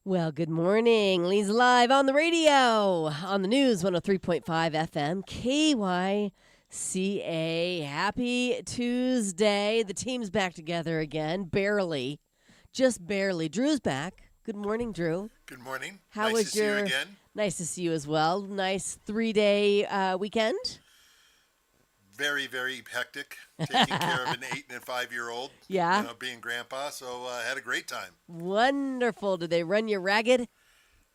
Well, good morning. Leza live on the radio, on the news, 103.5 FM, KYCA. Happy Tuesday. The team's back together again, barely, just barely. Drew's back. Good morning, Drew. Good morning. How nice was to see you again. Nice to see you as well. Nice 3-day weekend. Very, very hectic. Taking care of an 8 and a 5-year-old. Yeah. Being grandpa. So I had a great time. Wonderful. Did they run you ragged?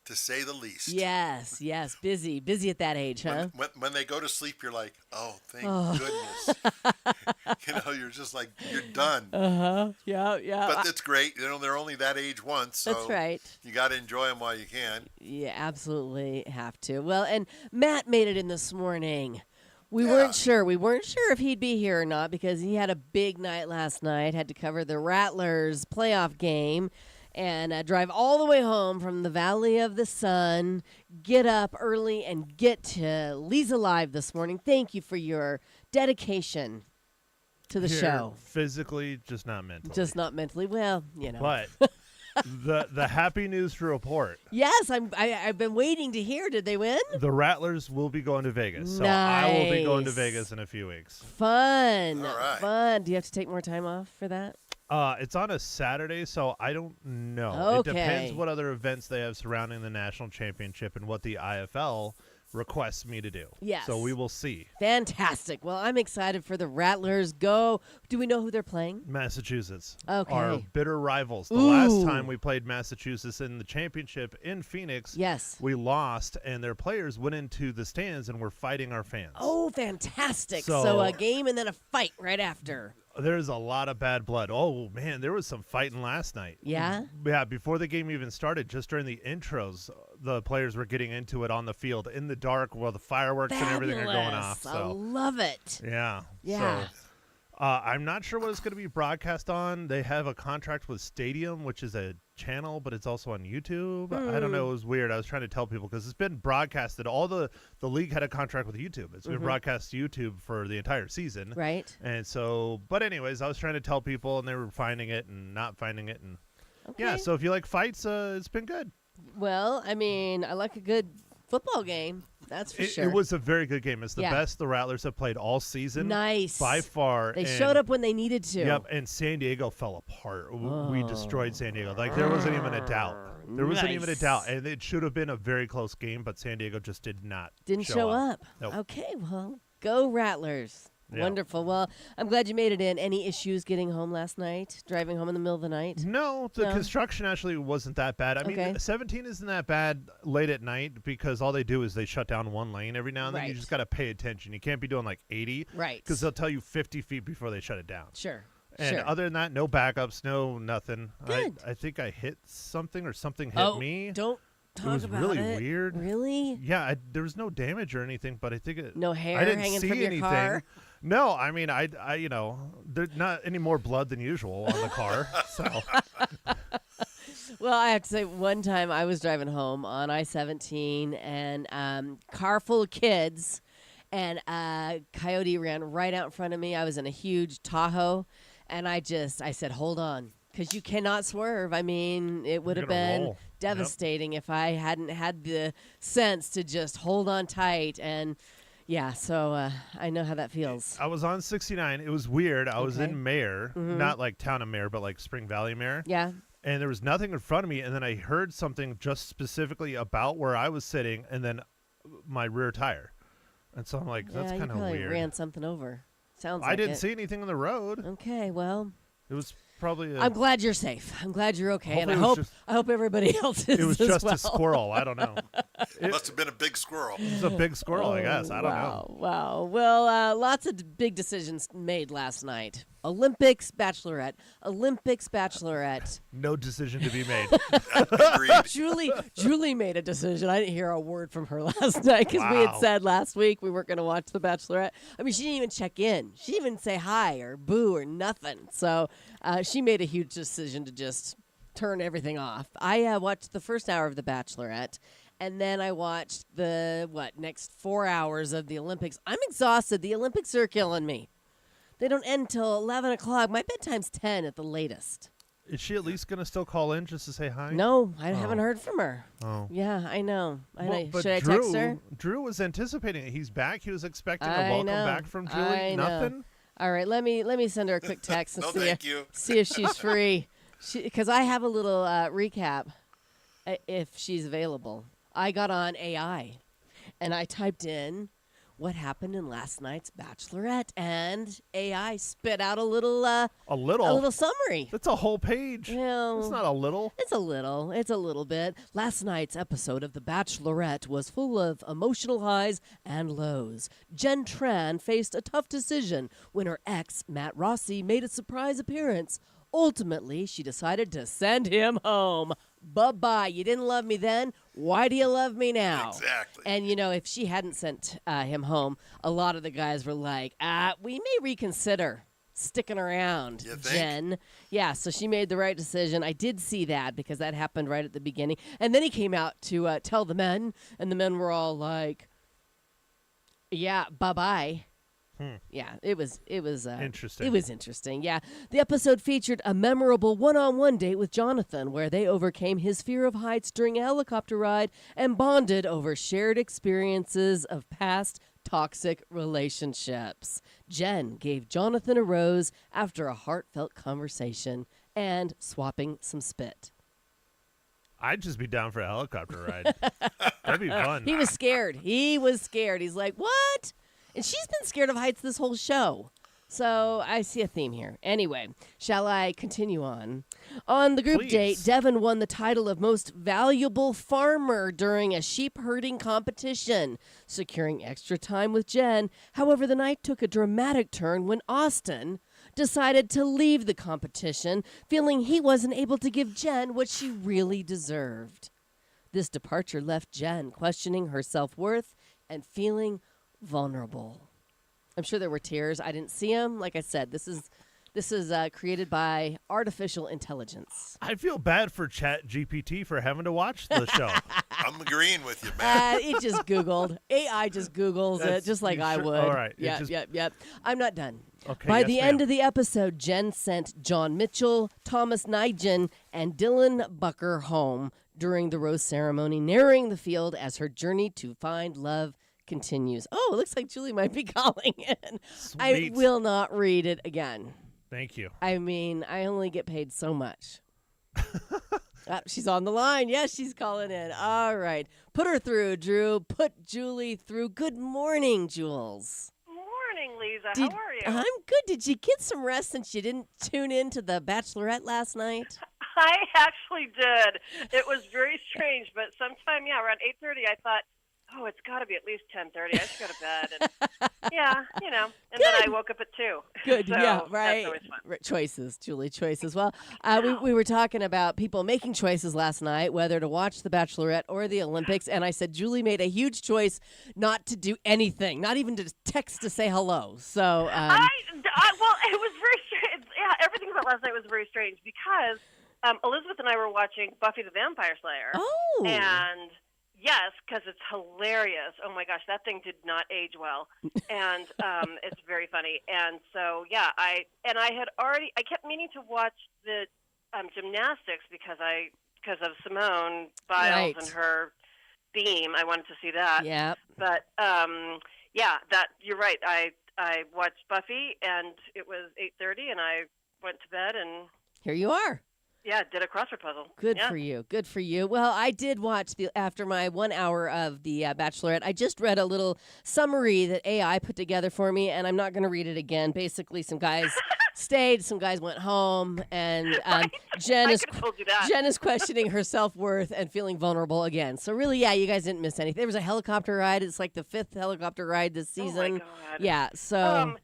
To say the least. Yes. Busy at that age, huh? When they go to sleep, you're like, oh, thank goodness. You're just like, you're done. Yeah. But it's great. They're only that age once. So That's right. You got to enjoy them while you can. Yeah, absolutely have to. Well, and Matt made it in this morning. We weren't sure if he'd be here or not because he had a big night last night, had to cover the Rattlers playoff game and drive all the way home from the Valley of the Sun, get up early and get to Leza Live this morning. Thank you for your dedication to the show. Physically, just not mentally. Just not mentally. Well, But the happy news to report. Yes, I've been waiting to hear. Did they win? The Rattlers will be going to Vegas. So Nice. I will be going to Vegas in a few weeks. Fun. All right. Fun. Do you have to take more time off for that? It's on a Saturday, so I don't know. Okay. It depends what other events they have surrounding the national championship and what the IFL requests me to do. Yes. So we will see. Fantastic. Well, I'm excited for the Rattlers. Go. Do we know who they're playing? Massachusetts. Okay. Our bitter rivals. The Ooh. last time we played Massachusetts in the championship in Phoenix, Yes. we lost, and their players went into the stands and were fighting our fans. Oh, fantastic. So- So a game and then a fight right after. There's a lot of bad blood. Oh, man, there was some fighting last night. Yeah? Yeah, before the game even started, just during the intros, the players were getting into it on the field in the dark while the fireworks and everything are going off. Fabulous. I So love it. yeah. Yeah. So, I'm not sure what it's going to be broadcast on. They have a contract with Stadium, which is a channel, but it's also on YouTube. I don't know. It was weird. I was trying to tell people because it's been broadcasted. All the league had a contract with YouTube. It's been broadcast to YouTube for the entire season. Right. And so, but anyways, I was trying to tell people, and they were finding it and not finding it, and Okay. yeah. So if you like fights, it's been good. Well, I mean, I like a good football game. That's for sure. It was a very good game. It's the Yeah. best the Rattlers have played all season. Nice. By far. They and- showed up when they needed to. Yep, and San Diego fell apart. We destroyed San Diego. Like, there wasn't even a doubt. There wasn't even a Nice. doubt. And it should have been a very close game, but San Diego just did not Didn't show up. Nope. Okay, well, go Rattlers. Yeah. Wonderful. Well, I'm glad you made it in. Any issues getting home last night? Driving home in the middle of the night? No, the No. construction actually wasn't that bad. I Okay. mean, 17 isn't that bad late at night because all they do is they shut down one lane every now and then. You Right. just got to pay attention. You can't be doing like 80. Right. Because they'll tell you 50 feet before they shut it down. Sure. And sure. other than that, no backups, no nothing. Good. I think I hit something or something hit me. Don't talk was about really it. weird. Really? Yeah, there was no damage or anything, but I think it. No hair I didn't hanging see from your anything. car? No, I mean, there's not any more blood than usual on the car. So Well, I have to say, one time I was driving home on I-17 and car full of kids, and a coyote ran right out in front of me. I was in a huge Tahoe, and I said, hold on, because you cannot swerve. I mean, it would You're have gonna been roll. devastating if I hadn't had the sense to just hold on tight. And yeah, so I know how that feels. I was on 69. It was weird. I was Okay. in Mare, not like town of Mare, but like Spring Valley Mare. Yeah. And there was nothing in front of me, and then I heard something just specifically about where I was sitting, and then my rear tire. And so I'm like, that's Yeah, you kind of probably weird. ran something over. Sounds like I didn't it. see anything on the road. Okay, well, It was probably. I'm glad you're safe. I'm glad you're okay, and Hopefully I hope everybody else is it was as just well. a squirrel. I don't know. It must have been a big squirrel. It was a big squirrel, I guess. I don't wow, know. Wow. Well, lots of big decisions made last night. Olympics, Bachelorette. Olympics, Bachelorette. No decision to be made. Agreed. Julie made a decision. I didn't hear a word from her last night because we had Wow. said last week we weren't going to watch the Bachelorette. I mean, she didn't even check in. She didn't even say hi or boo or nothing. So she made a huge decision to just turn everything off. I watched the first hour of the Bachelorette. And then I watched the, next 4 hours of the Olympics. I'm exhausted. The Olympics are killing me. They don't end till 11 o'clock. My bedtime's 10 at the latest. Is she at least going to still call in just to say hi? No, I haven't heard from her. Oh. Yeah, I know. But Should I Drew, text her? Drew was anticipating it. He's back. He was expecting I a welcome know. back from Julie. I know. Nothing? All right, let me send her a quick text and No, thank you. see if she's free. Because I have a little recap if she's available. I got on AI, and I typed in what happened in last night's Bachelorette, and AI spit out a little summary. That's a whole page. Well, It's not a little. It's a little bit. Last night's episode of The Bachelorette was full of emotional highs and lows. Jen Tran faced a tough decision when her ex, Matt Rossi, made a surprise appearance. Ultimately, she decided to send him home. Bye-bye. You didn't love me then. Why do you love me now? Exactly. And, if she hadn't sent him home, a lot of the guys were like, we may reconsider sticking around, You think? Jen. Yeah, so she made the right decision. I did see that because that happened right at the beginning. And then he came out to tell the men, and the men were all like, yeah, bye-bye. Yeah, it was Interesting. It was interesting. Yeah. The episode featured a memorable one-on-one date with Jonathan where they overcame his fear of heights during a helicopter ride and bonded over shared experiences of past toxic relationships. Jen gave Jonathan a rose after a heartfelt conversation and swapping some spit. I'd just be down for a helicopter ride. That'd be fun. He was scared. He's like, "What?" And she's been scared of heights this whole show. So I see a theme here. Anyway, shall I continue on? On the group Please. date, Devin won the title of Most Valuable Farmer during a sheep herding competition, securing extra time with Jen. However, the night took a dramatic turn when Austin decided to leave the competition, feeling he wasn't able to give Jen what she really deserved. This departure left Jen questioning her self-worth and feeling vulnerable. I'm sure there were tears. I didn't see them. Like I said, this is created by artificial intelligence. I feel bad for Chat GPT for having to watch the show. I'm agreeing with you, man. It just Googled. AI just Googles it, just like I sure? would. All right. Yep. I'm not done. Okay, By yes, the ma'am. end of the episode, Jen sent John Mitchell, Thomas Nigel, and Dylan Bucker home during the rose ceremony, narrowing the field as her journey to find love continues. Oh, it looks like Julie might be calling in. I Sweet. will not read it again. Thank you. I mean, I only get paid so much. She's on the line. Yes, she's calling in. All right. Put her through, Drew. Put Julie through. Good morning, Jules. Morning, Leza. How are you? I'm good. Did you get some rest since you didn't tune in to the Bachelorette last night? I actually did. It was very strange, but sometime, around 8:30, I thought, oh, it's got to be at least 10:30. I should go to bed. And, and then I woke up at 2. Good, So yeah, right. That's always fun. Choices, Julie, choices. Well, we were talking about people making choices last night, whether to watch The Bachelorette or the Olympics, and I said Julie made a huge choice not to do anything, not even to text to say hello. So, Well, it was very strange. Yeah, everything about last night was very strange because Elizabeth and I were watching Buffy the Vampire Slayer. Oh. And yes, because it's hilarious. Oh my gosh, that thing did not age well, and it's very funny. And so I kept meaning to watch the gymnastics because of Simone Biles Right. and her beam. I wanted to see that. Yeah. But that you're right. I watched Buffy, and it was 8:30, and I went to bed and Here you are. did a crossword puzzle. Good Yeah. for you. Good for you. Well, I did watch after my 1 hour of the Bachelorette. I just read a little summary that AI put together for me, and I'm not going to read it again. Basically, some guys stayed, some guys went home, and Jen I is could've told you that. Jen is questioning her self-worth and feeling vulnerable again. So really, you guys didn't miss anything. There was a helicopter ride. It's like the 5th helicopter ride this Oh, my season. God. Yeah. So.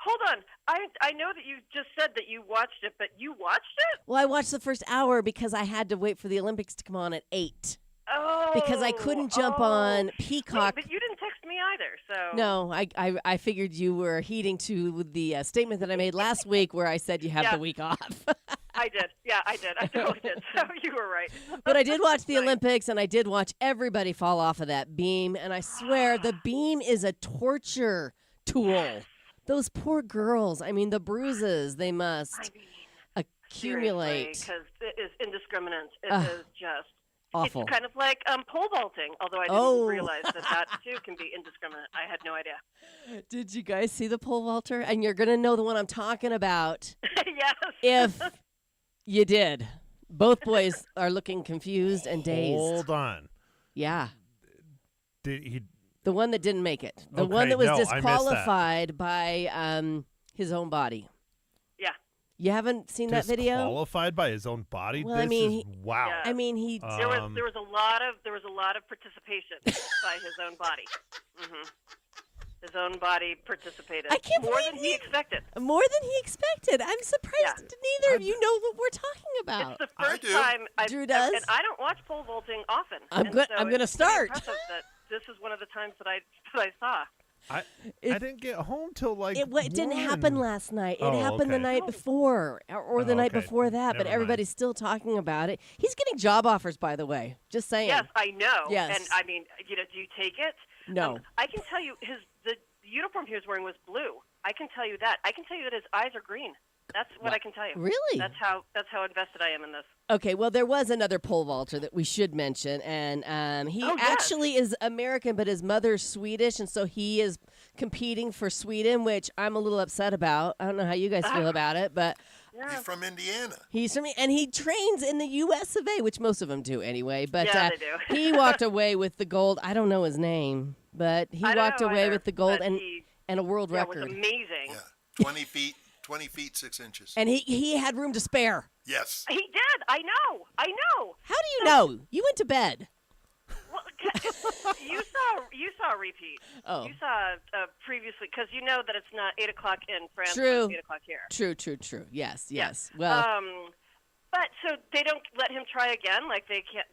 Hold on. I know that you just said that you watched it, but you watched it? Well, I watched the first hour because I had to wait for the Olympics to come on at 8. Oh. Because I couldn't jump on Peacock. Wait, but you didn't text me either, so. No, I figured you were heeding to the statement that I made last week where I said you have the week off. I did. Yeah, I did. I totally did. So you were right. But I did watch the Nice. Olympics, and I did watch everybody fall off of that beam. And I swear, the beam is a torture tool. Those poor girls. I mean, the bruises they must accumulate. Because it is indiscriminate. It Ugh. is just Awful. It's kind of like pole vaulting, although I didn't realize that too can be indiscriminate. I had no idea. Did you guys see the pole vaulter? And you're going to know the one I'm talking about Yes. if you did. Both boys are looking confused and dazed. Hold on. Yeah. Did he? The one that didn't make it. The Okay, one that was no, I missed that. disqualified by his own body. Yeah. You haven't seen that video? Disqualified by his own body. Well, this I mean, is wow. Yeah. I mean, he. There was a lot of participation by his own body. Hmm. His own body participated I can't more believe than he expected. More than he expected. I'm surprised neither of you know what we're talking about. It's the first do. time Drew does? and I don't watch pole vaulting often. I'm and go- so I'm gonna it's pretty start. impressive that this is one of the times that I saw. I It- didn't get home till like It didn't happen 1. last night. It Oh, happened the okay. night before or the Oh, night okay. before that, but Never mind. everybody's still talking about it. He's getting job offers, by the way. Just saying. Yes, I know. Yes. And I mean, do you take it? No. I can tell you the uniform he was wearing was blue. I can tell you that. I can tell you that his eyes are green. That's what I can tell you. Really? That's how invested I am in this. Okay, well, there was another pole vaulter that we should mention, and he Oh, yes. actually is American, but his mother's Swedish, and so he is competing for Sweden, which I'm a little upset about. I don't know how you guys feel about it, but He's from Indiana. he's from, and he trains in the U.S. of A., which most of them do anyway. But Yeah, they do. he walked away with the gold. I don't know his name, but he I don't walked know away either, with the gold but and he, a world yeah, record. was amazing. Yeah, 20 feet 6 inches. And he had room to spare. Yes. He did. I know. How do you know? You went to bed. Well, you saw a repeat. Oh. You saw previously because you know that it's not 8:00 in France. True. It's 8:00 here. True. Yes. Yeah. Well, But so they don't let him try again. Like they can't.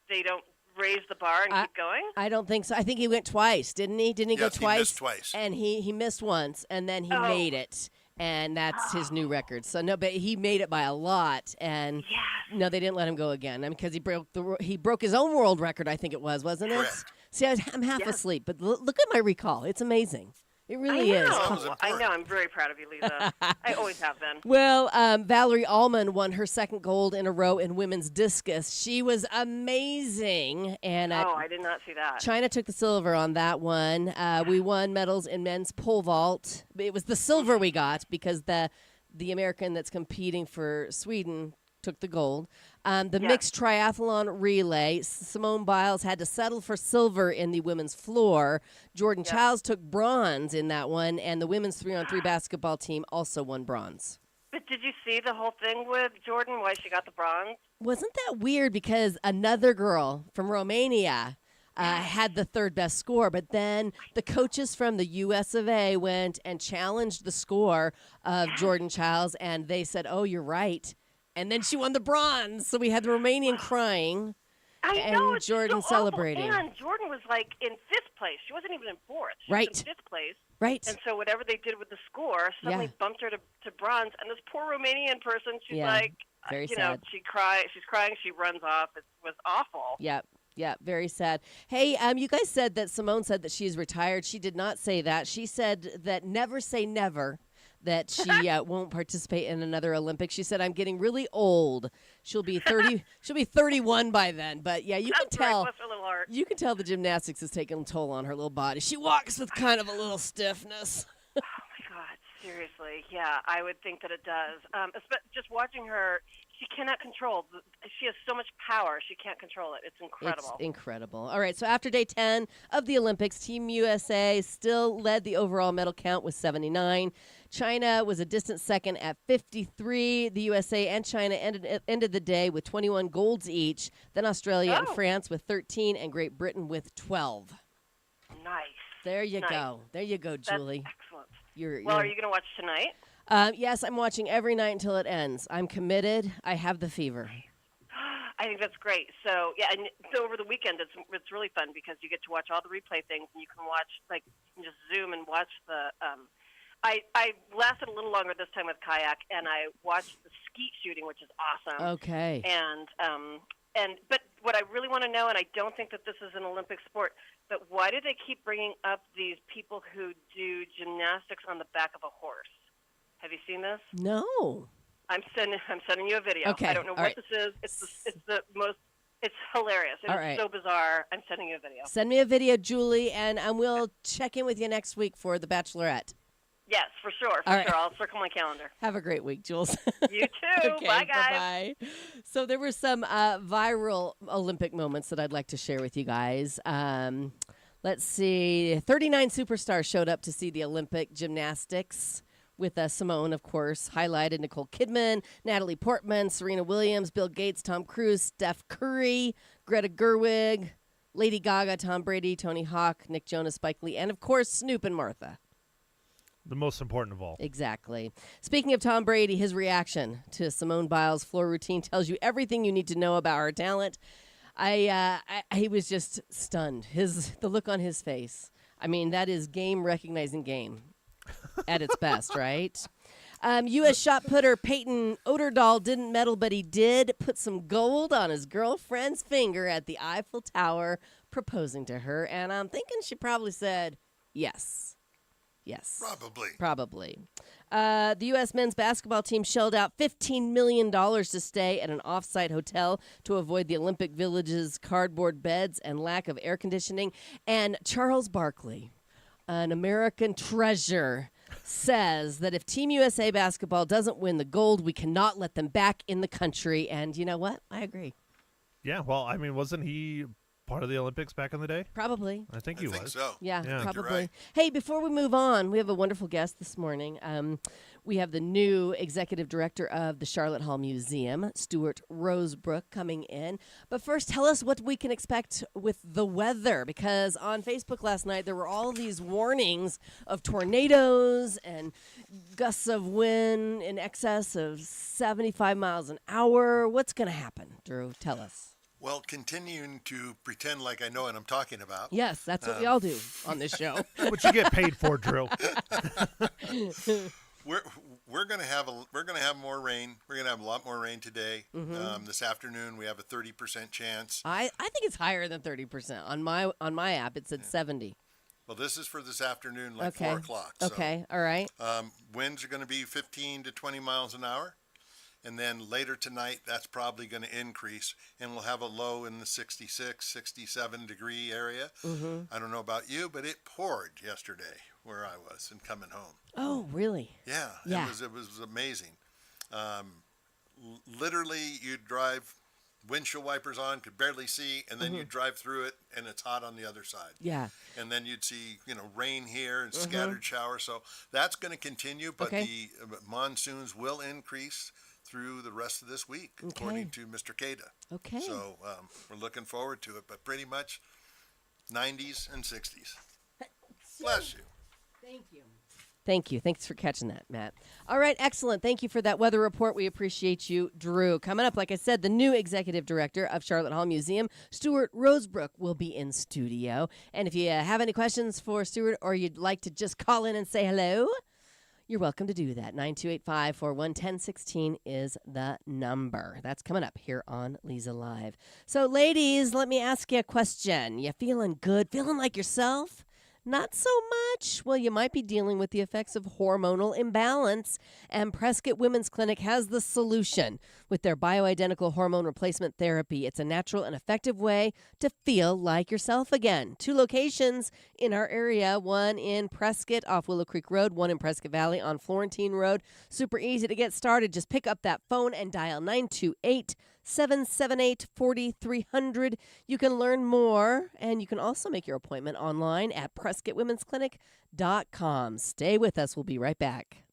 They don't raise the bar and keep going. I don't think so. I think he went twice, didn't he? Didn't he Yes, go twice? he missed twice. And he missed once, and then he Oh. made it, and that's his new record. So no, but he made it by a lot, and Yes. no, they didn't let him go again. I mean, because he broke his own world record. I think it was, wasn't it? Correct. See, I'm half Yeah. asleep, but look at my recall. It's amazing. It really I is. know. Sounds I important. know. I'm very proud of you, Leza. I always have been. Well, Valerie Allman won her second gold in a row in women's discus. She was amazing, and Oh, I did not see that. China took the silver on that one. We won medals in men's pole vault. It was the silver we got because the American that's competing for Sweden took the gold. The Yeah. mixed triathlon relay, Simone Biles had to settle for silver in the women's floor. Jordan Yeah. Childs took bronze in that one, and the women's 3-on-3 basketball team also won bronze. But did you see the whole thing with Jordan? Why she got the bronze? Wasn't that weird? Because another girl from Romania had the third best score, but then the coaches from the US of A went and challenged the score of Jordan Childs, and they said, "Oh, you're right." And then she won the bronze, so we had the Romanian crying. I And know. It's Jordan so awful. celebrating. And Jordan was like in fifth place. She wasn't even in fourth. She Right. was in fifth place. Right. And so whatever they did with the score suddenly Yeah. bumped her to bronze. And this poor Romanian person, she's Yeah. like, Very you sad. know, she's crying, she runs off. It was awful. Yep. Yeah, very sad. Hey, you guys said that Simone said that she's retired. She did not say that. She said that never say never, that she won't participate in another Olympics. She said, "I'm getting really old." She'll be 30. She'll be 31 by then. But yeah, you can That's right. tell. Bless her little heart. You can tell the gymnastics is taking a toll on her little body. She walks with kind of a little stiffness. Oh my God, seriously, yeah, I would think that it does. Just watching her, she cannot control. She has so much power, she can't control it. It's incredible. It's incredible. All right, so after day 10 of the Olympics, Team USA still led the overall medal count with 79. China was a distant second at 53. The USA and China ended the day with 21 golds each. Then Australia and Oh. France with 13 and Great Britain with 12. Nice. There you Nice. go. There you go, That's Julie. excellent. You're, Well, are you going to watch tonight? Yes, I'm watching every night until it ends. I'm committed. I have the fever. I think that's great. So yeah, and so over the weekend it's really fun because you get to watch all the replay things and you can watch you can just zoom and watch the. I lasted a little longer this time with kayak and I watched the skeet shooting, which is awesome. Okay. But what I really want to know, and I don't think that this is an Olympic sport, but why do they keep bringing up these people who do gymnastics on the back of a horse? Have you seen this? No. I'm sending you a video. Okay, I don't know all what right. this is. It's hilarious. It All is right. so bizarre. I'm sending you a video. Send me a video, Julie, and we'll check in with you next week for The Bachelorette. Yes, for sure. All right. I'll circle my calendar. Have a great week, Jules. You too. Okay, Bye, guys. bye-bye. So there were some viral Olympic moments that I'd like to share with you guys. Let's see. 39 superstars showed up to see the Olympic gymnastics with Simone, of course, highlighted Nicole Kidman, Natalie Portman, Serena Williams, Bill Gates, Tom Cruise, Steph Curry, Greta Gerwig, Lady Gaga, Tom Brady, Tony Hawk, Nick Jonas, Spike Lee, and, of course, Snoop and Martha. The most important of all. Exactly. Speaking of Tom Brady, his reaction to Simone Biles' floor routine tells you everything you need to know about her talent. He was just stunned. The look on his face. I mean, that is game recognizing game at its best, right? U.S. shot putter Peyton Oderdahl didn't medal, but he did put some gold on his girlfriend's finger at the Eiffel Tower, proposing to her. And I'm thinking she probably said yes. Yes. Probably. The U.S. men's basketball team shelled out $15 million to stay at an off-site hotel to avoid the Olympic Village's cardboard beds and lack of air conditioning. And Charles Barkley, an American treasure, says that if Team USA basketball doesn't win the gold, we cannot let them back in the country. And you know what? I agree. Yeah, well, I mean, wasn't he part of the Olympics back in the day? Probably. I think he was. So. Yeah, Yeah. probably. You're right. Hey, before we move on, we have a wonderful guest this morning. We have the new executive director of the Charlotte Hall Museum, Stuart Rosebrook, coming in. But first, tell us what we can expect with the weather, because on Facebook last night, there were all these warnings of tornadoes and gusts of wind in excess of 75 miles an hour. What's going to happen, Drew? Tell us. Well, continuing to pretend like I know what I'm talking about. Yes, that's what we all do on this show. What you get paid for, Drew. We're gonna have more rain. We're gonna have a lot more rain today. This afternoon we have a 30% chance. I think it's higher than 30%. On my app, it said 70. Well, this is for this afternoon, like Okay. 4 o'clock. So, Okay, all right. winds are going to be 15 to 20 miles an hour. And then later tonight, that's probably going to increase. And we'll have a low in the 66, 67 degree area. I don't know about you, but it poured yesterday where I was and coming home. Oh, really? Yeah. Yeah. It was amazing. Literally, you'd drive windshield wipers on, could barely see, and then you'd drive through it, and it's hot on the other side. Yeah. And then you'd see, rain here and scattered showers. So that's going to continue, but Okay. the monsoons will increase through the rest of this week, according to Mr. Cada. Okay. So we're looking forward to it, but pretty much 90s and 60s. Bless you. Thank you. Thank you. Thanks for catching that, Matt. All right, excellent. Thank you for that weather report. We appreciate you, Drew. Coming up, like I said, the new executive director of Charlotte Hall Museum, Stuart Rosebrook, will be in studio. And if you have any questions for Stuart or you'd like to just call in and say hello, you're welcome to do that. 928-541-1016 is the number. That's coming up here on Leza Live. So, ladies, let me ask you a question. You feeling good? Feeling like yourself? Not so much. Well, you might be dealing with the effects of hormonal imbalance, and Prescott Women's Clinic has the solution with their bioidentical hormone replacement therapy. It's a natural and effective way to feel like yourself again. 2 locations in our area, one in Prescott off Willow Creek Road, one in Prescott Valley on Florentine Road. Super easy to get started. Just pick up that phone and dial 928-778-4300. You can learn more, and you can also make your appointment online at PrescottWomen'sClinic.com. Stay with us. We'll be right back.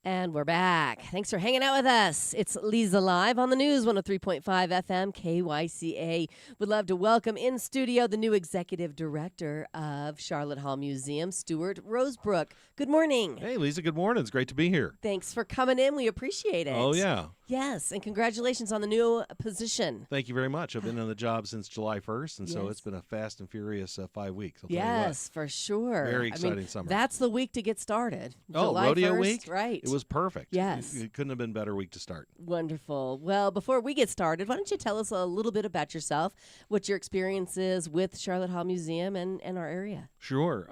And we're back. Thanks for hanging out with us. It's Leza Live on the news, 103.5 FM, KYCA. We'd love to welcome in studio the new executive director of Charlotte Hall Museum, Stuart Rosebrook. Good morning. Hey, Lisa, good morning. It's great to be here. Thanks for coming in. We appreciate it. Oh, yeah. Yes, and congratulations on the new position. Thank you very much. I've been on the job since July 1st, and so Yes. it's been a fast and furious 5 weeks. I'll tell you Yes, for sure. Very exciting summer. That's the week to get started. Oh, July rodeo 1st, week? Right. It was perfect. Yes. It couldn't have been a better week to start. Wonderful. Well, before we get started, why don't you tell us a little bit about yourself, what your experience is with Charlotte Hall Museum and our area? Sure.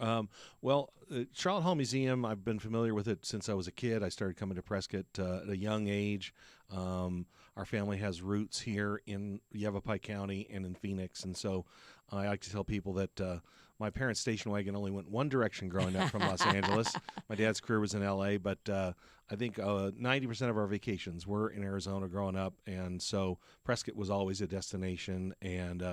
Charlotte Hall Museum, I've been familiar with it since I was a kid. I started coming to Prescott at a young age. Our family has roots here in Yavapai County and in Phoenix, and so I like to tell people that my parents' station wagon only went one direction growing up from Los Angeles. My dad's career was in L.A., but I think 90% of our vacations were in Arizona growing up, and so Prescott was always a destination, and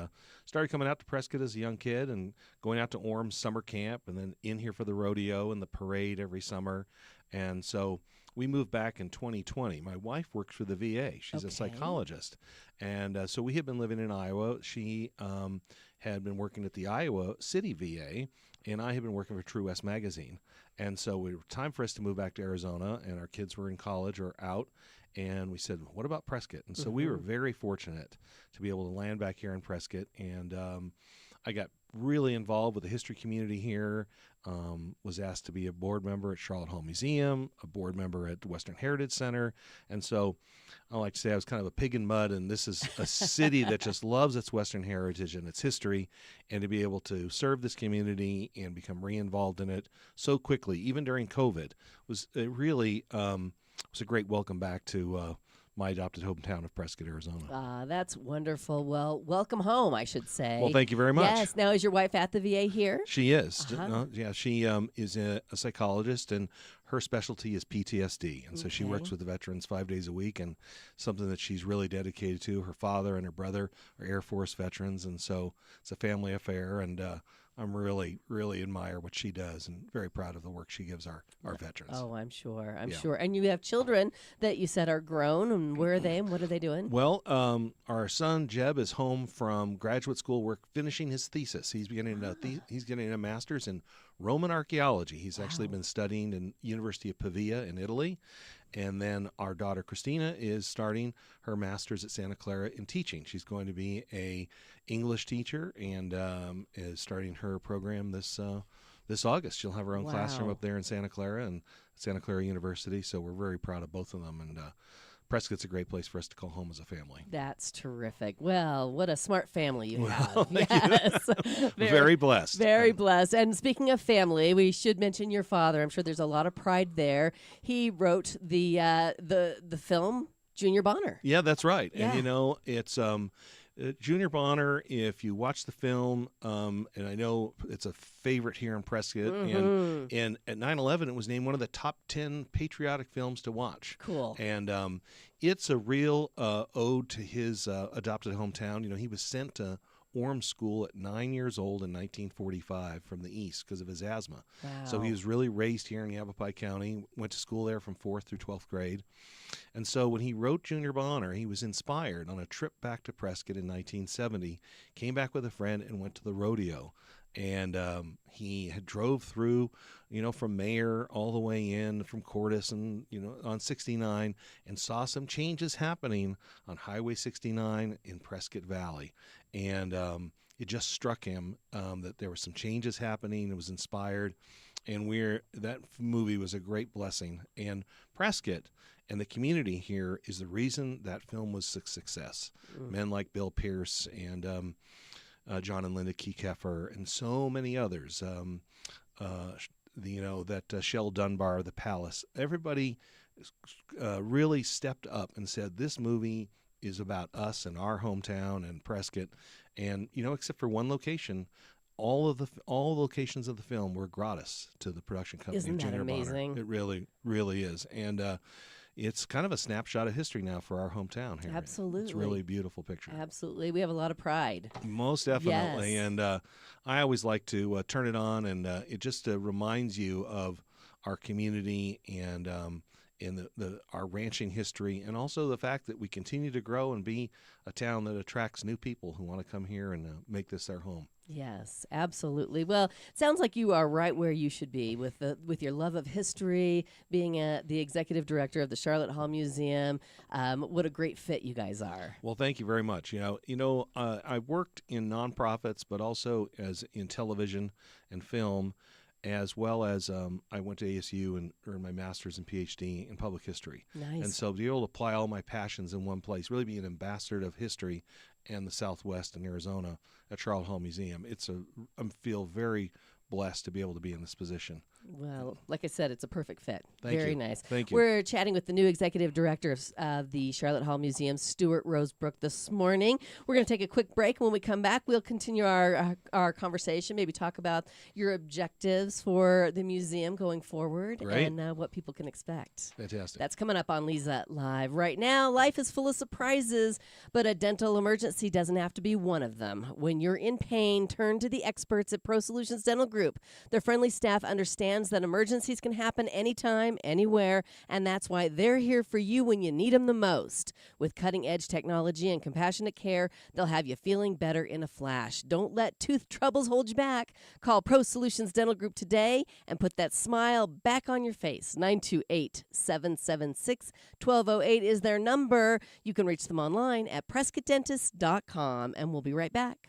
started coming out to Prescott as a young kid and going out to Orm's summer camp and then in here for the rodeo and the parade every summer, and so we moved back in 2020. My wife works for the VA. She's a psychologist. And so we had been living in Iowa. She had been working at the Iowa City VA, and I had been working for True West Magazine. And so it was time for us to move back to Arizona, and our kids were in college or out. And we said, what about Prescott? And so we were very fortunate to be able to land back here in Prescott. And I got really involved with the history community here, was asked to be a board member at Charlotte Hall Museum, a board member at the Western Heritage Center. And so I like to say I was kind of a pig in mud, and this is a city that just loves its Western heritage and its history, and to be able to serve this community and become re-involved in it so quickly, even during COVID, was really was a great welcome back to my adopted hometown of Prescott, Arizona. That's wonderful. Well, welcome home, I should say. Well, thank you very much. Yes. Now, is your wife at the VA here? She is. Uh-huh. She is a psychologist, and her specialty is PTSD. And so she works with the veterans 5 days a week, and something that she's really dedicated to. Her father and her brother are Air Force veterans, and so it's a family affair. And I'm really, really admire what she does, and very proud of the work she gives our veterans. Oh, I'm sure. I'm Yeah. sure. And you have children that you said are grown, and where are they, and what are they doing? Well, our son Jeb is home from graduate school, finishing his thesis. He's getting a master's in Roman archaeology. He's actually been studying in University of Pavia in Italy. And then our daughter Christina is starting her master's at Santa Clara in teaching. She's going to be a English teacher, and is starting her program this August. She'll have her own classroom up there in Santa Clara and Santa Clara University. So we're very proud of both of them, and Prescott's a great place for us to call home as a family. That's terrific. Well, what a smart family you have. Thank Yes. Very blessed. Very blessed. And speaking of family, we should mention your father. I'm sure there's a lot of pride there. He wrote the film Junior Bonner. Yeah, that's right. Yeah. And it's Junior Bonner. If you watch the film, and I know it's a favorite here in Prescott, and at 9/11 it was named one of the top 10 patriotic films to watch. Cool. And it's a real ode to his adopted hometown. You know, he was sent to Orm School at 9 years old in 1945 from the East because of his asthma. Wow. So he was really raised here in Yavapai County, went to school there from 4th through 12th grade. And so when he wrote Junior Bonner, he was inspired on a trip back to Prescott in 1970, came back with a friend and went to the rodeo. And he had drove through, from Mayer all the way in from Cordis and, on 69, and saw some changes happening on Highway 69 in Prescott Valley. And it just struck him that there were some changes happening. It was inspired. And that movie was a great blessing. And Prescott and the community here is the reason that film was a success. Men like Bill Pierce and John and Linda Kekeffer, and so many others. Shell Dunbar, The Palace. Everybody really stepped up and said, this movie is about us and our hometown and Prescott. And, except for one location, all the locations of the film were gratis to the production company. Isn't that Junior amazing? Bonner. It really, really is. And it's kind of a snapshot of history now for our hometown here. Absolutely. It's a really beautiful picture. Absolutely. We have a lot of pride. Most definitely. Yes. And I always like to turn it on, and it just reminds you of our community and in our ranching history, and also the fact that we continue to grow and be a town that attracts new people who want to come here and make this their home. Yes, absolutely. Well, it sounds like you are right where you should be with your love of history, being the executive director of the Charlotte Hall Museum. What a great fit you guys are. Well, thank you very much. I worked in nonprofits, but also as in television and film, as well as I went to ASU and earned my master's and PhD in public history. Nice. And so to be able to apply all my passions in one place, really be an ambassador of history and the Southwest and Arizona at Charlotte Hall Museum, I feel very blessed to be able to be in this position. Well, like I said, it's a perfect fit. Thank Very you. nice. Thank you. We're chatting with the new executive director of the Charlotte Hall Museum, Stuart Rosebrook, this morning. We're going to take a quick break. When we come back, we'll continue our conversation, maybe talk about your objectives for the museum going forward Great. and what people can expect. Fantastic. That's coming up on Leza Live. Right now, life is full of surprises, but a dental emergency doesn't have to be one of them. When you're in pain, turn to the experts at Pro Solutions Dental Group. Their friendly staff understands that emergencies can happen anytime, anywhere, and that's why they're here for you when you need them the most. With cutting-edge technology and compassionate care, they'll have you feeling better in a flash. Don't let tooth troubles hold you back. Call Pro Solutions Dental Group today and put that smile back on your face. 928-776-1208 is their number. You can reach them online at PrescottDentist.com, and we'll be right back.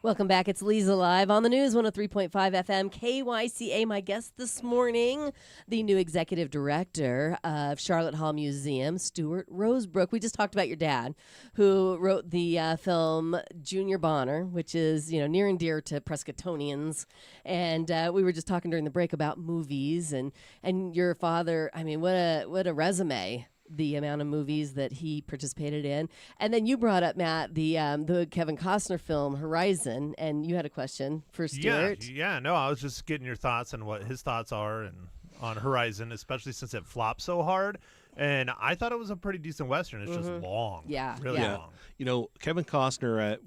Welcome back. It's Leza Live on the news, 103.5 FM, KYCA. My guest this morning, the new executive director of Charlotte Hall Museum, Stuart Rosebrook. We just talked about your dad, who wrote the film Junior Bonner, which is near and dear to Prescottonians. And we were just talking during the break about movies and your father. I mean, what a resume. The amount of movies that he participated in. And then you brought up, Matt, the Kevin Costner film Horizon, and you had a question for Stuart. Yeah, no, I was just getting your thoughts on what his thoughts are on Horizon, especially since it flopped so hard. And I thought it was a pretty decent Western. It's just long. Yeah. Really long. Kevin Costner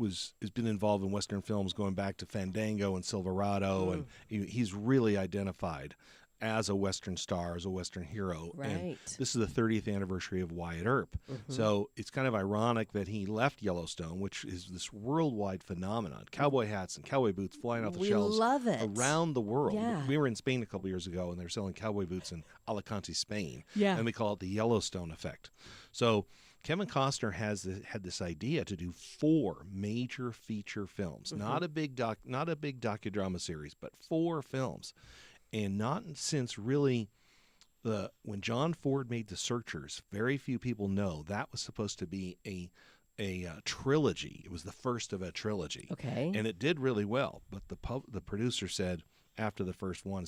has been involved in Western films going back to Fandango and Silverado, and he's really identified as a Western star, as a Western hero. Right. And this is the 30th anniversary of Wyatt Earp. So it's kind of ironic that he left Yellowstone, which is this worldwide phenomenon. Cowboy hats and cowboy boots flying off the shelves love it. around the world. Yeah. We were in Spain a couple years ago, and they were selling cowboy boots in Alicante, Spain. Yeah. And we call it the Yellowstone effect. So Kevin Costner had this idea to do 4 major feature films, not a big docudrama series, but 4 films, and not since really when John Ford made The Searchers, very few people know that was supposed to be a trilogy. It was the first of a trilogy. Okay. And it did really well, but the producer said after the first one,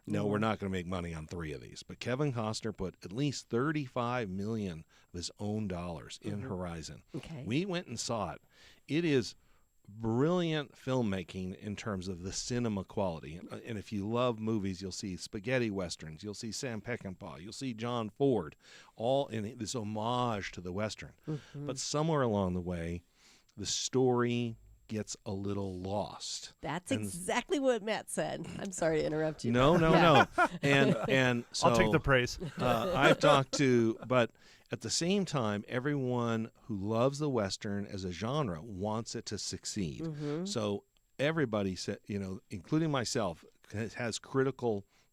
no, we're not going to make money on 3 of these. But Kevin Costner put at least $35 million of his own dollars in Horizon. Okay. We went and saw it. It is brilliant filmmaking in terms of the cinema quality. And if you love movies, you'll see spaghetti westerns, you'll see Sam Peckinpah, you'll see John Ford, all in this homage to the Western. But somewhere along the way, the story gets a little lost. That's exactly what Matt said. I'm sorry to interrupt you. No. And so I'll take the praise. I've talked to, but at the same time, everyone who loves the Western as a genre wants it to succeed. So everybody said, including myself, has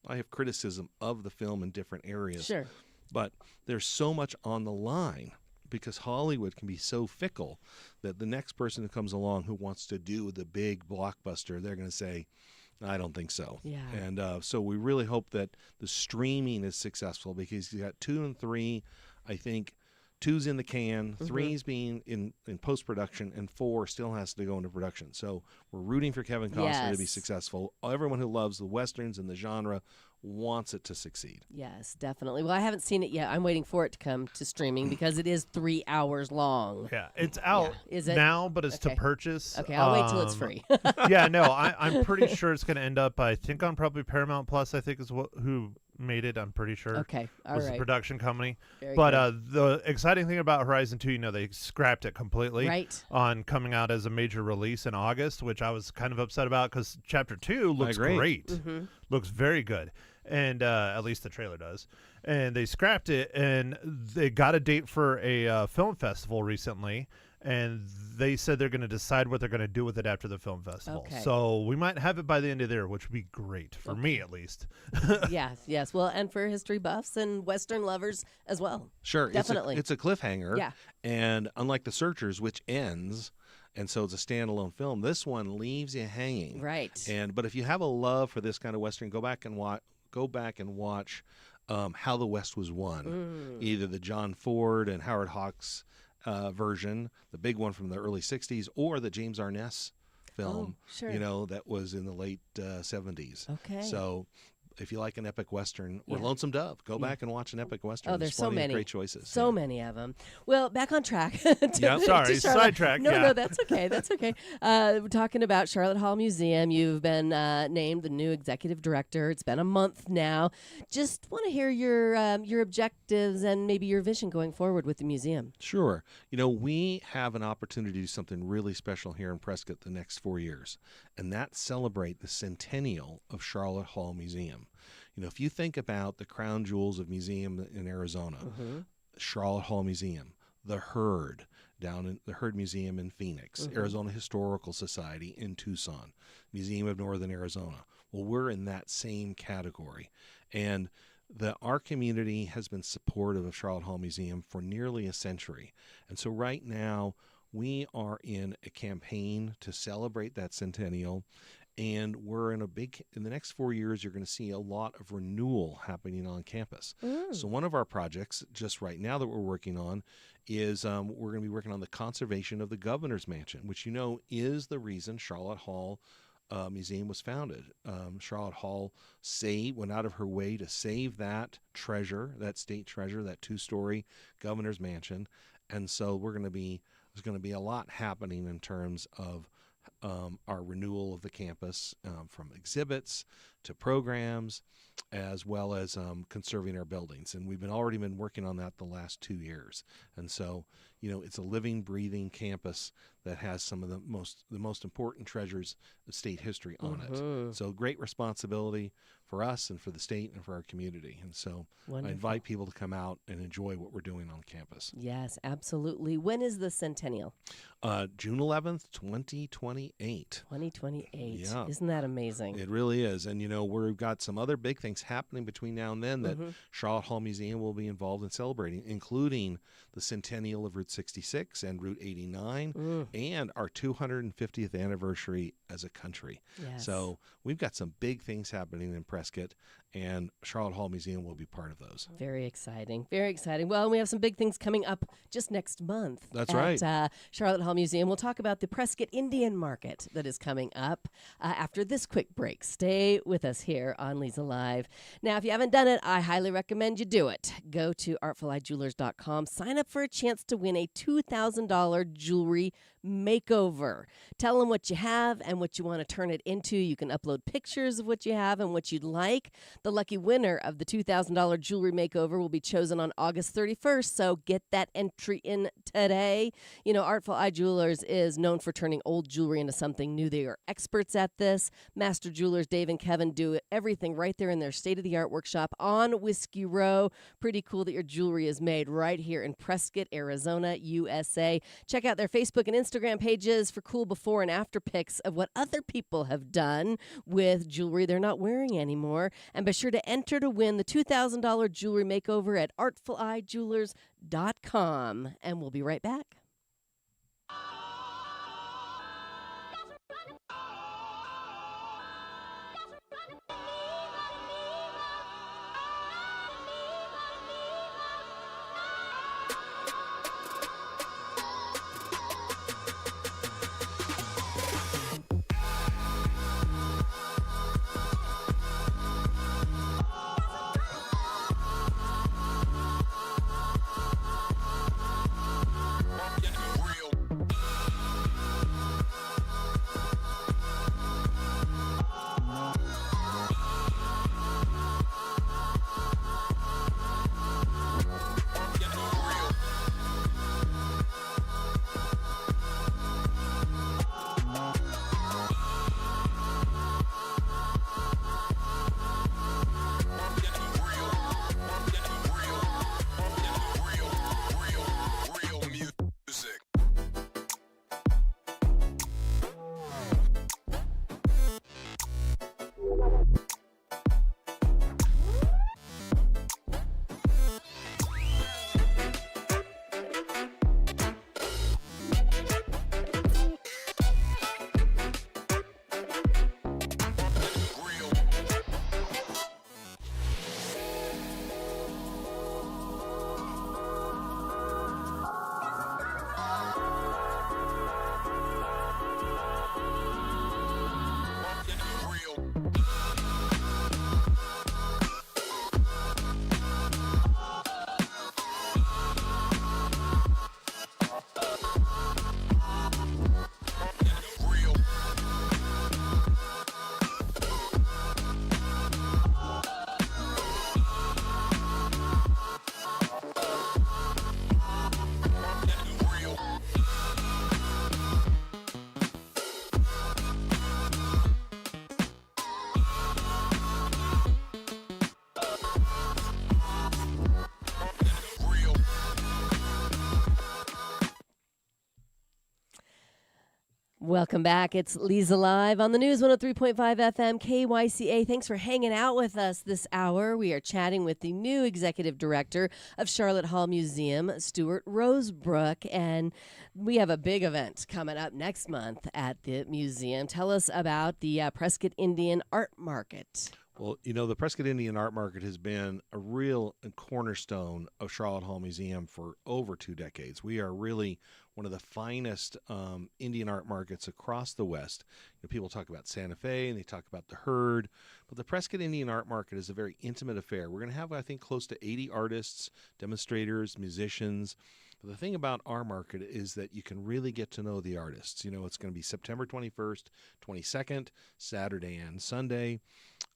I have criticism of the film in different areas. Sure. But there's so much on the line because Hollywood can be so fickle that the next person who comes along who wants to do the big blockbuster, they're going to say, I don't think so. Yeah. And so we really hope that the streaming is successful because you got 2 and 3. I think 2's in the can, 3's being in post-production, and 4 still has to go into production. So we're rooting for Kevin Costner to be successful. Everyone who loves the Westerns and the genre wants it to succeed. Yes, definitely. Well, I haven't seen it yet. I'm waiting for it to come to streaming because it is 3 hours long. Yeah, it's out Is it? now, but it's to Okay. purchase. Okay, I'll wait till it's free. Yeah, no, I'm pretty sure it's going to end up, I think, on probably Paramount Plus, I think is who made it, I'm pretty sure. Okay, all was right. the production company. Very But good. the exciting thing about Horizon 2, they scrapped it completely Right. on coming out as a major release in August, which I was kind of upset about because Chapter 2 looks agree. great. Looks very good. And at least the trailer does. And they scrapped it, and they got a date for a film festival recently, and they said they're going to decide what they're going to do with it after the film festival. Okay. So we might have it by the end of the year, which would be great for me at least. Yes. Well, and for history buffs and Western lovers as well. Sure. Definitely. It's a cliffhanger. Yeah. And unlike The Searchers, which ends, and so it's a standalone film, this one leaves you hanging. Right. But if you have a love for this kind of Western, go back and watch How the West Was Won. Either the John Ford and Howard Hawks version, the big one from the early 60s, or the James Arness film, sure. that was in the late 70s. Okay. So if you like an epic Western or Yeah. Lonesome Dove, go back and watch an epic Western. Oh, there's so plenty of many great choices. So Yeah. many of them. Well, back on track. Yeah, sorry, Charlotte. sidetrack, No, yeah. no, that's okay. That's okay. We're talking about Charlotte Hall Museum. You've been named the new executive director. It's been a month now. Just want to hear your objectives and maybe your vision going forward with the museum. Sure. We have an opportunity to do something really special here in Prescott the next 4 years, and that's celebrate the centennial of Charlotte Hall Museum. If you think about the crown jewels of museum in Arizona, Charlotte Hall Museum, the Herd down in the Herd Museum in Phoenix, Arizona Historical Society in Tucson, Museum of Northern Arizona. Well, we're in that same category. And our community has been supportive of Charlotte Hall Museum for nearly a century. And so right now we are in a campaign to celebrate that centennial. And we're in the next 4 years, you're going to see a lot of renewal happening on campus. So one of our projects just right now that we're working on is we're going to be working on the conservation of the Governor's Mansion, which is the reason Charlotte Hall Museum was founded. Charlotte Hall went out of her way to save that treasure, that state treasure, that 2-story Governor's Mansion. And so there's going to be a lot happening in terms of our renewal of the campus, from exhibits to programs, as well as conserving our buildings. And we've already been working on that the last 2 years. And so, it's a living, breathing campus that has some of the most important treasures of state history on it. So great responsibility for us and for the state and for our community. And so Wonderful. I invite people to come out and enjoy what we're doing on campus. Yes, absolutely. When is the centennial? June 11th, 2028. 2028. Yeah. Isn't that amazing? It really is. And, we've got some other big things happening between now and then that Charlotte Hall Museum will be involved in celebrating, including the centennial of Route 66 and Route 89 and our 250th anniversary as a country. Yes. So we've got some big things happening in Prescott, and Charlotte Hall Museum will be part of those. Very exciting. Very exciting. Well, we have some big things coming up just next month. That's right. At Charlotte Hall Museum. We'll talk about the Prescott Indian Market that is coming up after this quick break. Stay with us here on Leza Live. Now, if you haven't done it, I highly recommend you do it. Go to artfuleyejewelers.com. Sign up for a chance to win a $2,000 jewelry makeover. Tell them what you have and what you want to turn it into. You can upload pictures of what you have and what you'd like. The lucky winner of the $2,000 jewelry makeover will be chosen on August 31st, so get that entry in today. Artful Eye Jewelers is known for turning old jewelry into something new. They are experts at this. Master Jewelers Dave and Kevin do everything right there in their state-of-the-art workshop on Whiskey Row. Pretty cool that your jewelry is made right here in Prescott, Arizona, USA. Check out their Facebook and Instagram pages for cool before and after pics of what other people have done with jewelry they're not wearing anymore. And be sure to enter to win the $2,000 jewelry makeover at artfuleyejewelers.com. And we'll be right back. Welcome back. It's Leza Live on the News 103.5 FM KYCA. Thanks for hanging out with us this hour. We are chatting with the new executive director of Charlotte Hall Museum, Stuart Rosebrook, and we have a big event coming up next month at the museum. Tell us about the Prescott Indian Art Market. Well, the Prescott Indian Art Market has been a real cornerstone of Charlotte Hall Museum for over 2 decades. We are really one of the finest Indian art markets across the West. People talk about Santa Fe and they talk about the Herd, but the Prescott Indian Art Market is a very intimate affair. We're going to have, I think, close to 80 artists, demonstrators, musicians. But the thing about our market is that you can really get to know the artists. It's going to be September 21st, 22nd, Saturday and Sunday.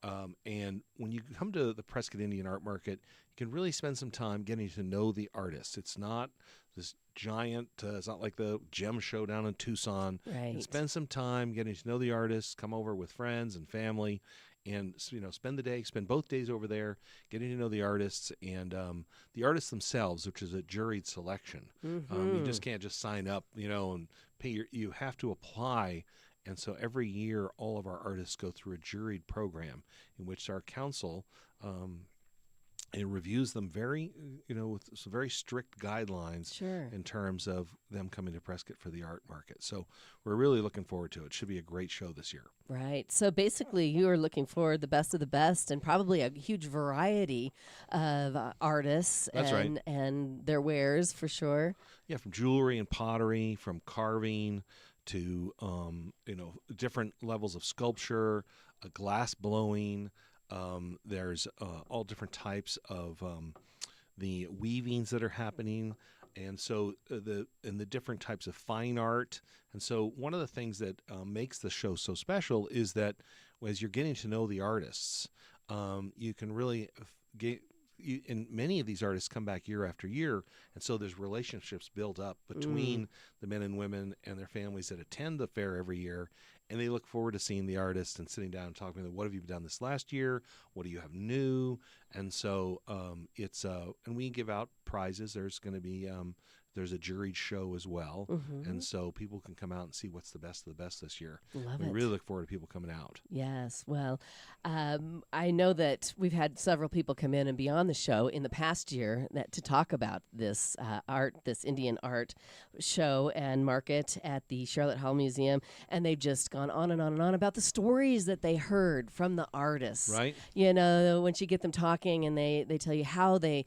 And when you come to the Prescott Indian Art Market, you can really spend some time getting to know the artists. It's not this giant, it's not like the gem show down in Tucson. Right. And spend some time getting to know the artists, come over with friends and family, and spend the day, spend both days over there, getting to know the artists and the artists themselves, which is a juried selection. You just can't just sign up, and pay you have to apply. And so every year, all of our artists go through a juried program in which our council it reviews them with some very strict guidelines Sure. in terms of them coming to Prescott for the art market. So we're really looking forward to it. It should be a great show this year. Right. So basically, you are looking for the best of the best and probably a huge variety of artists That's right. and their wares for sure. Yeah, from jewelry and pottery, from carving to different levels of sculpture, glass blowing. There's all different types of the weavings that are happening, and so the different types of fine art. And so one of the things that makes the show so special is that as you're getting to know the artists, you can really get. And many of these artists come back year after year, and so there's relationships built up between the men and women and their families that attend the fair every year, and they look forward to seeing the artists and sitting down and talking to them. What have you done this last year? What do you have new? And so it's and we give out prizes. There's going to be there's a juried show as well, and so people can come out and see what's the best of the best this year. Love we it. really look forward to people coming out. Yes. Well, I know that we've had several people come in and be on the show in the past year to talk about this this Indian art show and market at the Charlotte Hall Museum, and they've just gone on and on and on about the stories that they heard from the artists. Right. Once you get them talking and they tell you how they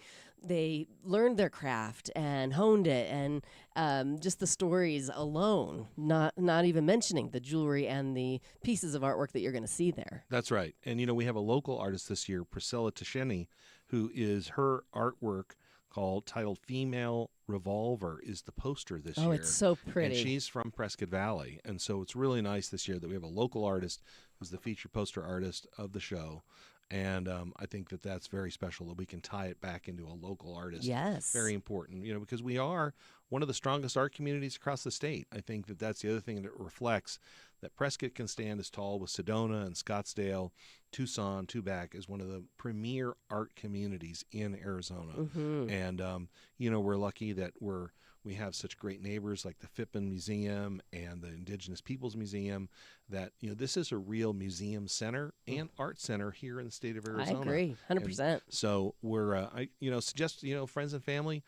learned their craft and honed it, and just the stories alone, not even mentioning the jewelry and the pieces of artwork that you're going to see there. That's right. And, we have a local artist this year, Priscilla Tasheni, who is her artwork titled Female Revolver is the poster this year. Oh, it's so pretty. And she's from Prescott Valley. And so it's really nice this year that we have a local artist who's the feature poster artist of the show. And I think that that's very special that we can tie it back into a local artist. Yes. Very important, because we are one of the strongest art communities across the state. I think that that's the other thing that reflects that Prescott can stand as tall with Sedona and Scottsdale, Tucson, Tubac as one of the premier art communities in Arizona. And, we're lucky that we have such great neighbors like the Phippen Museum and the Indigenous Peoples Museum that, this is a real museum center and art center here in the state of Arizona. I agree, 100%. And so we're, suggest, friends and family,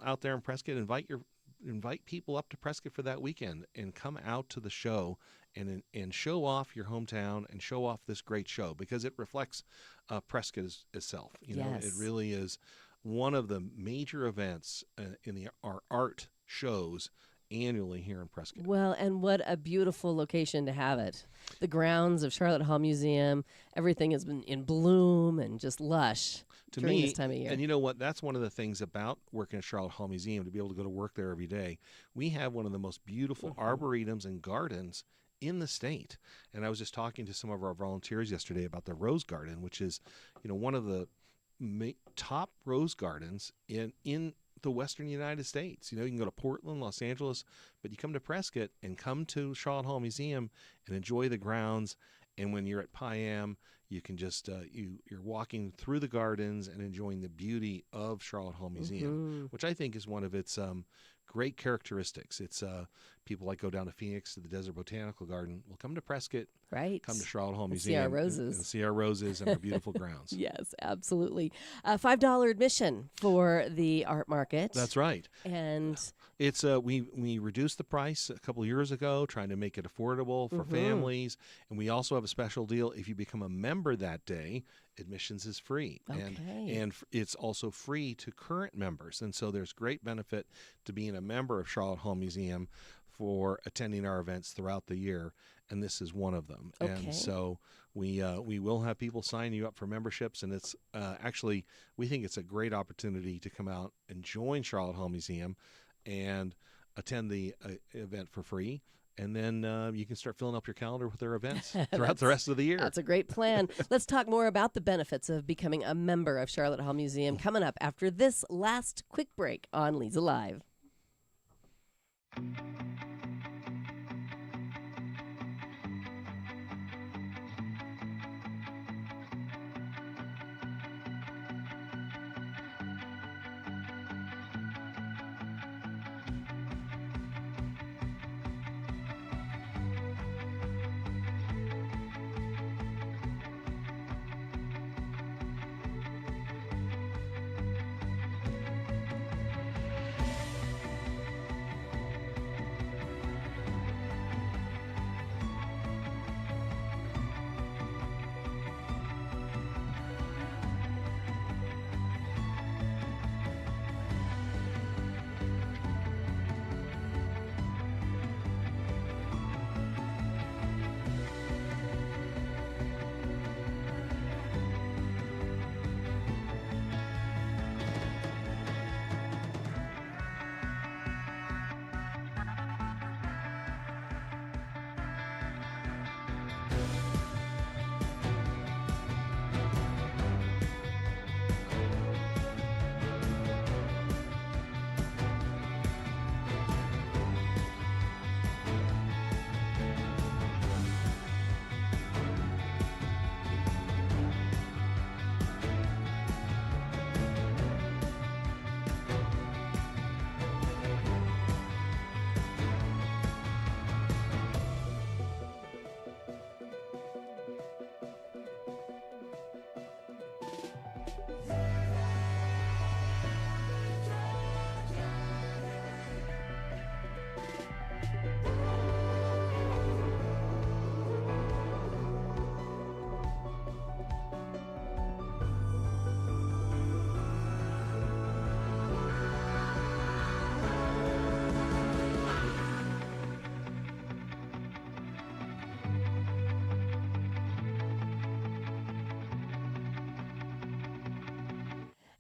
out there in Prescott, invite people up to Prescott for that weekend and come out to the show and show off your hometown and show off this great show because it reflects Prescott itself. Yes. It really is one of the major events in our art shows annually here in Prescott. Well, and what a beautiful location to have it. The grounds of Charlotte Hall Museum, everything has been in bloom and just lush during this time of year. And you know what? That's one of the things about working at Charlotte Hall Museum, to be able to go to work there every day. We have one of the most beautiful arboretums and gardens in the state. And I was just talking to some of our volunteers yesterday about the Rose Garden, which is, one of the top rose gardens in the western United States. You can go to Portland, Los Angeles, but you come to Prescott and come to Charlotte Hall Museum and enjoy the grounds. And when you're at Piam, you can just you're walking through the gardens and enjoying the beauty of Charlotte Hall Museum, which I think is one of its great characteristics. It's people like go down to Phoenix to the Desert Botanical Garden. Well, come to Prescott, right? Come to Charlotte Hall And Museum, see our roses, and see our roses and our beautiful grounds. Yes, absolutely. $5 admission for the art market. That's right. And it's we reduced the price a couple of years ago, trying to make it affordable for families, and we also have a special deal. If you become a member that day, admissions is free, and it's also free to current members. And so there's great benefit to being a member of Charlotte Hall Museum for attending our events throughout the year, and this is one of them. Okay. And so we will have people sign you up for memberships, and it's actually, we think it's a great opportunity to come out and join Charlotte Hall Museum and attend the event for free. And then you can start filling up your calendar with their events throughout the rest of the year. That's a great plan. Let's talk more about the benefits of becoming a member of Charlotte Hall Museum coming up after this last quick break on Leza Live.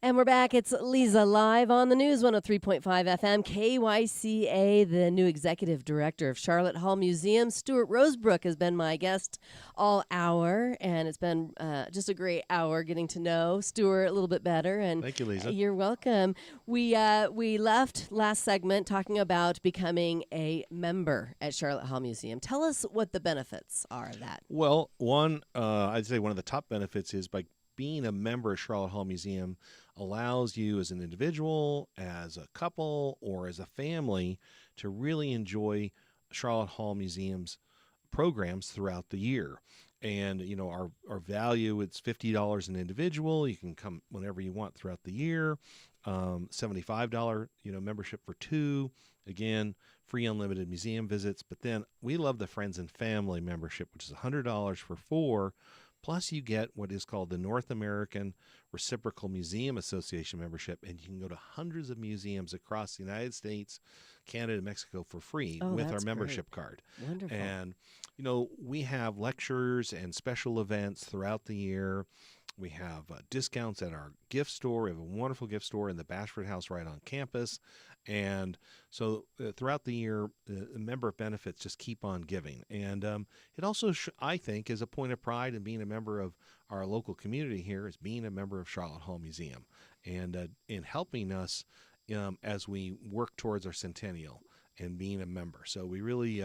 And we're back. It's Leza live on the news, 103.5 FM, KYCA. The new executive director of Charlotte Hall Museum, Stuart Rosebrook, has been my guest all hour. And it's been just a great hour getting to know Stuart a little bit better. And Thank you, Leza. You're welcome. We left last segment talking about becoming a member at Charlotte Hall Museum. Tell us what the benefits are of that. Well, I'd say one of the top benefits is by being a member of Charlotte Hall Museum allows you as an individual, as a couple, or as a family to really enjoy Charlotte Hall Museum's programs throughout the year. And, our value, it's $50 an individual. You can come whenever you want throughout the year. $75, membership for two. Again, free unlimited museum visits. But then we love the friends and family membership, which is $100 for four. Plus, you get what is called the North American Reciprocal Museum Association membership, and you can go to hundreds of museums across the United States, Canada, and Mexico for free with our membership card. Wonderful. And, we have lectures and special events throughout the year. We have discounts at our gift store. We have a wonderful gift store in the Bashford House right on campus. And so throughout the year, the member benefits just keep on giving. And it also, I think, is a point of pride in being a member of our local community here is being a member of Charlotte Hall Museum and in helping us as we work towards our centennial and being a member. So we really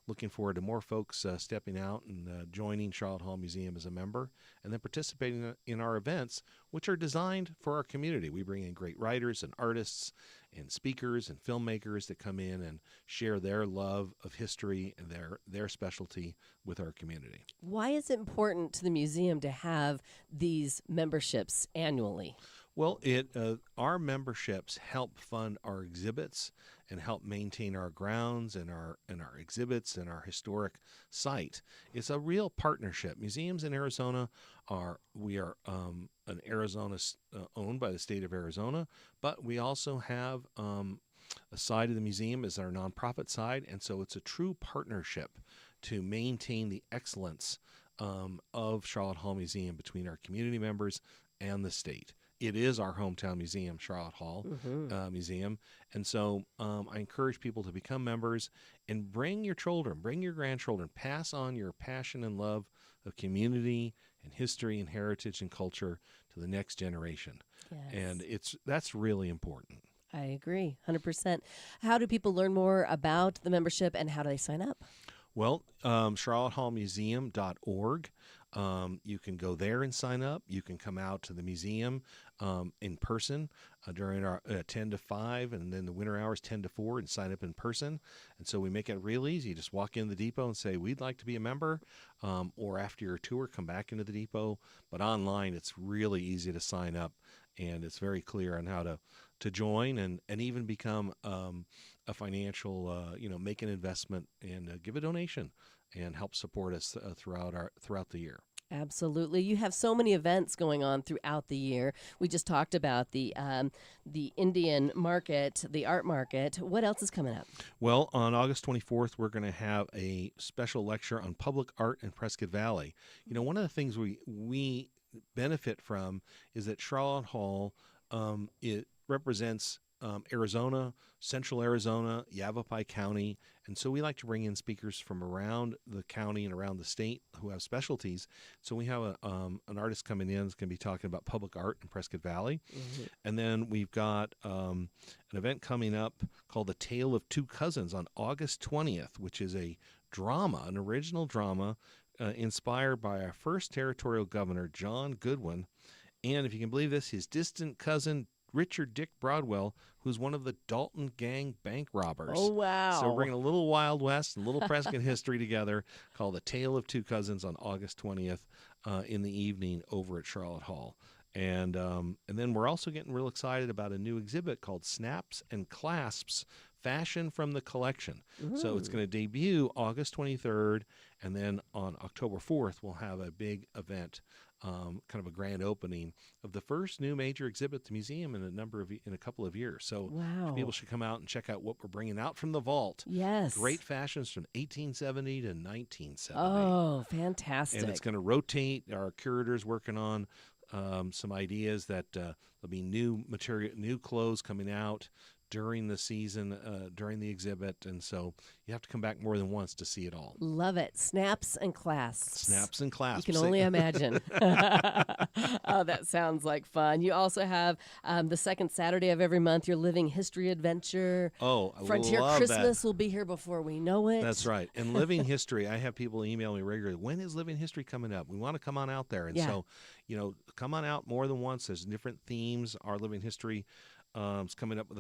looking forward to more folks stepping out and joining Charlotte Hall Museum as a member and then participating in our events, which are designed for our community. We bring in great writers and artists and speakers and filmmakers that come in and share their love of history and their specialty with our community. Why is it important to the museum to have these memberships annually? Well, our memberships help fund our exhibits and help maintain our grounds and our exhibits and our historic site. It's a real partnership. Museums in Arizona are an Arizona owned by the state of Arizona, but we also have a side of the museum is our nonprofit side, and so it's a true partnership to maintain the excellence of Charlotte Hall Museum between our community members and the state. It is our hometown museum, Charlotte Hall Museum. And so I encourage people to become members and bring your children, bring your grandchildren, pass on your passion and love of community and history and heritage and culture to the next generation. Yes. And that's really important. I agree, 100%. How do people learn more about the membership and how do they sign up? Well, charlottehallmuseum.org. You can go there and sign up. You can come out to the museum in person during our 10 to 5 and then the winter hours 10 to 4 and sign up in person. And so we make it real easy. You just walk in the depot and say, we'd like to be a member. Or after your tour, come back into the depot. But online, it's really easy to sign up. And it's very clear on how to join and even become a financial, make an investment and give a donation and help support us throughout the year. Absolutely. You have so many events going on throughout the year. We just talked about the Indian market, the art market. What else is coming up? Well, on August 24th, we're going to have a special lecture on public art in Prescott Valley. One of the things we benefit from is that Charlotte Hall, it represents Arizona, Central Arizona, Yavapai County, and so we like to bring in speakers from around the county and around the state who have specialties. So we have an artist coming in that's going to be talking about public art in Prescott Valley, and then we've got an event coming up called The Tale of Two Cousins on August 20th, which is an original drama inspired by our first territorial governor, John Goodwin, and if you can believe this, his distant cousin, Richard Dick Broadwell, who's one of the Dalton Gang bank robbers. Oh, wow. So we're bringing a little Wild West and a little Prescott history together called The Tale of Two Cousins on August 20th in the evening over at Charlotte Hall. And then we're also getting real excited about a new exhibit called Snaps and Clasps, Fashion from the Collection. So it's going to debut August 23rd, and then on October 4th, we'll have a big event, kind of a grand opening of the first new major exhibit at the museum in a couple of years. So wow. People should come out and check out what we're bringing out from the vault. Yes. Great fashions from 1870 to 1970. Oh, fantastic. And it's going to rotate. Our curator's working on some ideas that there'll be new material, new clothes coming out during the season, during the exhibit, and so you have to come back more than once to see it all. Love it. Snaps and clasps. Snaps and clasps. You can only imagine. Oh, that sounds like fun. You also have the second Saturday of every month, your Living History Adventure. Oh, I Frontier love Christmas that. will be here before we know it. That's right. And Living History, I have people email me regularly. When is Living History coming up? We want to come on out there. And so, come on out more than once. There's different themes. Our Living History is coming up with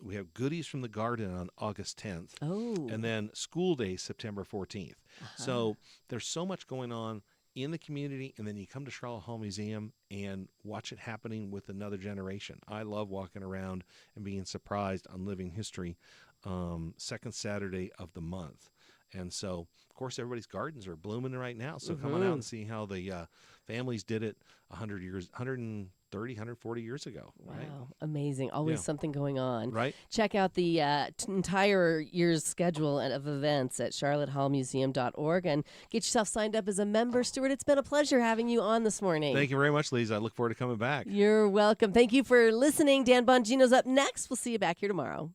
we have Goodies from the Garden on August 10th. Oh. And then School Day, September 14th. So there's so much going on in the community, and then you come to Charlotte Hall Museum and watch it happening with another generation. I love walking around and being surprised on Living History, second Saturday of the month. And so, of course, everybody's gardens are blooming right now. So come on out and see how the families did it 140 years ago. Wow, Right? amazing. Always something going on. Right. Check out the entire year's schedule of events at charlottehallmuseum.org and get yourself signed up as a member. Stuart, it's been a pleasure having you on this morning. Thank you very much, Leza. I look forward to coming back. You're welcome. Thank you for listening. Dan Bongino's up next. We'll see you back here tomorrow.